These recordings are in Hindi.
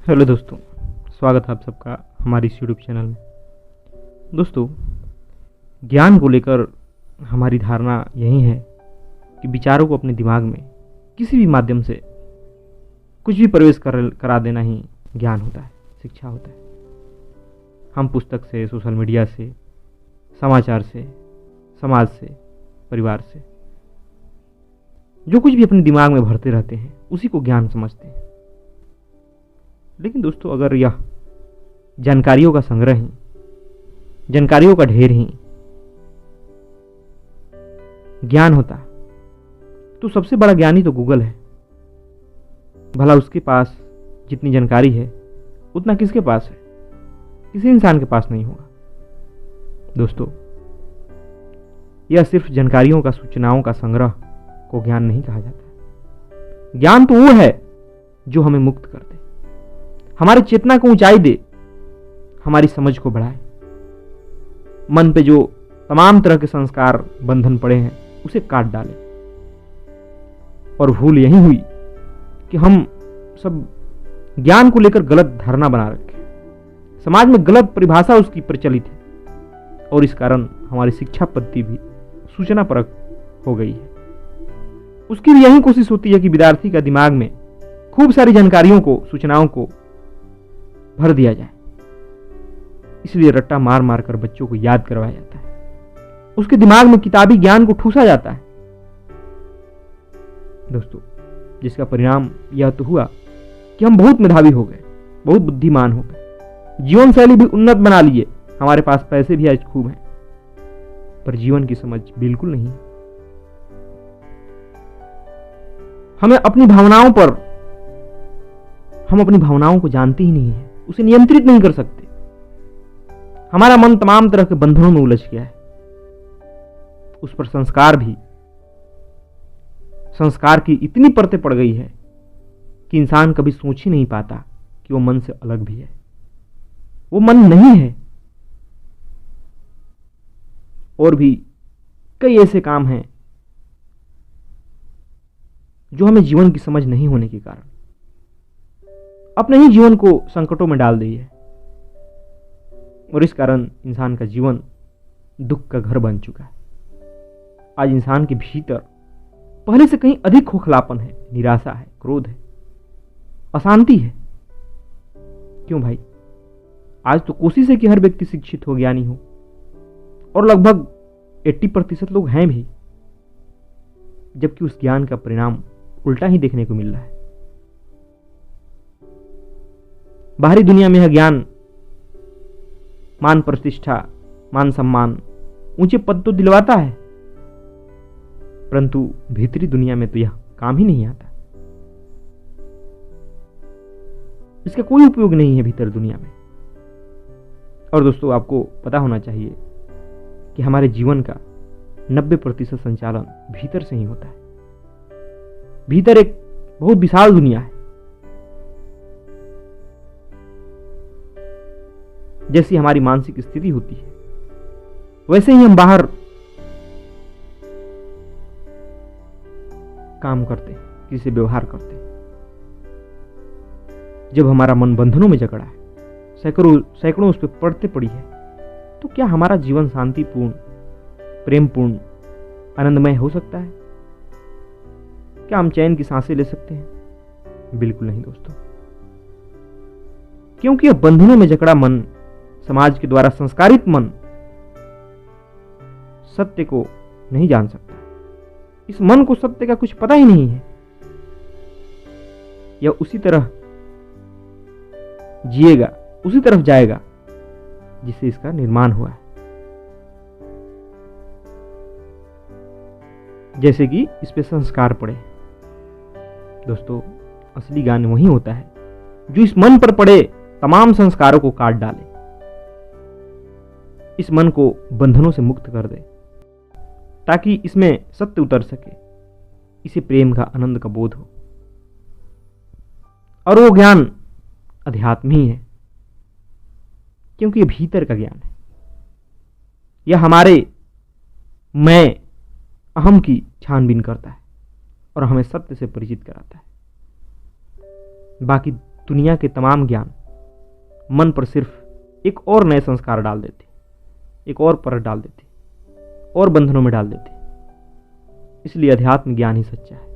हेलो दोस्तों, स्वागत है आप सबका हमारी इस यूट्यूब चैनल में। दोस्तों, ज्ञान को लेकर हमारी धारणा यही है कि विचारों को अपने दिमाग में किसी भी माध्यम से कुछ भी प्रवेश करा देना ही ज्ञान होता है, शिक्षा होता है। हम पुस्तक से, सोशल मीडिया से, समाचार से, समाज से, परिवार से जो कुछ भी अपने दिमाग में भरते रहते हैं उसी को ज्ञान समझते हैं। लेकिन दोस्तों, अगर यह जानकारियों का संग्रह ही, जानकारियों का ढेर ही ज्ञान होता तो सबसे बड़ा ज्ञानी तो गूगल है। भला उसके पास जितनी जानकारी है उतना किसके पास है? किसी इंसान के पास नहीं होगा। दोस्तों, यह सिर्फ जानकारियों का, सूचनाओं का संग्रह को ज्ञान नहीं कहा जाता। ज्ञान तो वो है जो हमें मुक्त कर दे, हमारी चेतना को ऊंचाई दे, हमारी समझ को बढ़ाए। मन पे जो तमाम तरह के संस्कार बंधन पड़े हैं उसे काट डाले। और भूल यही हुई कि हम सब ज्ञान को लेकर गलत धारणा बना रखे। समाज में गलत परिभाषा उसकी प्रचलित है और इस कारण हमारी शिक्षा पद्धति भी सूचना परक हो गई है। उसकी भी यही कोशिश होती है कि विद्यार्थी का दिमाग में खूब सारी जानकारियों को, सूचनाओं को भर दिया जाए। इसलिए रट्टा मार मार कर बच्चों को याद करवाया जाता है, उसके दिमाग में किताबी ज्ञान को ठूसा जाता है। दोस्तों, जिसका परिणाम यह तो हुआ कि हम बहुत मेधावी हो गए, बहुत बुद्धिमान हो गए, जीवन शैली भी उन्नत बना लिए, हमारे पास पैसे भी आज खूब हैं, पर जीवन की समझ बिल्कुल नहीं है। हम अपनी भावनाओं को जानते ही नहीं है, उसे नियंत्रित नहीं कर सकते। हमारा मन तमाम तरह के बंधनों में उलझ गया है। उस पर संस्कार की इतनी परतें पड़ गई है कि इंसान कभी सोच ही नहीं पाता कि वो मन से अलग भी है। वो मन नहीं है। और भी कई ऐसे काम हैं जो हमें जीवन की समझ नहीं होने के कारण अपने ही जीवन को संकटों में डाल दी है। और इस कारण इंसान का जीवन दुख का घर बन चुका है। आज इंसान के भीतर पहले से कहीं अधिक खोखलापन है, निराशा है, क्रोध है, अशांति है। क्यों भाई? आज तो कोशिश है कि हर व्यक्ति शिक्षित हो, ज्ञानी हो, और लगभग 80% लोग हैं भी, जबकि उस ज्ञान का परिणाम उल्टा ही देखने को मिल रहा है। बाहरी दुनिया में यह ज्ञान मान प्रतिष्ठा, मान सम्मान, ऊंचे पद तो दिलवाता है, परंतु भीतरी दुनिया में तो यह काम ही नहीं आता। इसका कोई उपयोग नहीं है भीतर दुनिया में। और दोस्तों, आपको पता होना चाहिए कि हमारे जीवन का 90% संचालन भीतर से ही होता है। भीतर एक बहुत विशाल दुनिया है। जैसी हमारी मानसिक स्थिति होती है वैसे ही हम बाहर काम करते हैं, किसी से व्यवहार करते हैं। जब हमारा मन बंधनों में जकड़ा है, सैकड़ों उस पर पड़ते पड़ी है, तो क्या हमारा जीवन शांतिपूर्ण, प्रेमपूर्ण, आनंदमय हो सकता है? क्या हम चैन की सांसें ले सकते हैं? बिल्कुल नहीं दोस्तों। क्योंकि यह बंधनों में जकड़ा मन, समाज के द्वारा संस्कारित मन, सत्य को नहीं जान सकता। इस मन को सत्य का कुछ पता ही नहीं है। यह उसी तरह जिएगा, उसी तरफ जाएगा जिससे इसका निर्माण हुआ है। जैसे कि इस पे संस्कार पड़े। दोस्तों, असली ज्ञान वही होता है जो इस मन पर पड़े तमाम संस्कारों को काट डाले, इस मन को बंधनों से मुक्त कर दे, ताकि इसमें सत्य उतर सके, इसे प्रेम का, आनंद का बोध हो। और वो ज्ञान अध्यात्म ही है, क्योंकि ये भीतर का ज्ञान है। यह हमारे मैं, अहम की छानबीन करता है और हमें सत्य से परिचित कराता है। बाकी दुनिया के तमाम ज्ञान मन पर सिर्फ एक और नए संस्कार डाल देते, एक और परत डाल देते, और बंधनों में डाल देते। इसलिए अध्यात्म ज्ञान ही सच्चा है।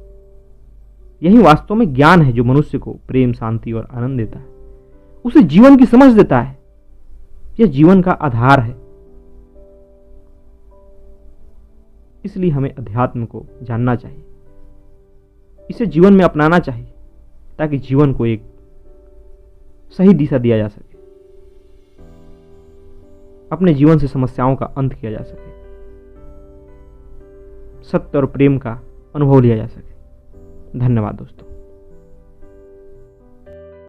यही वास्तव में ज्ञान है जो मनुष्य को प्रेम, शांति और आनंद देता है, उसे जीवन की समझ देता है। यह जीवन का आधार है। इसलिए हमें अध्यात्म को जानना चाहिए, इसे जीवन में अपनाना चाहिए, ताकि जीवन को एक सही दिशा दिया जा सके, अपने जीवन से समस्याओं का अंत किया जा सके, सत्य और प्रेम का अनुभव लिया जा सके। धन्यवाद दोस्तों।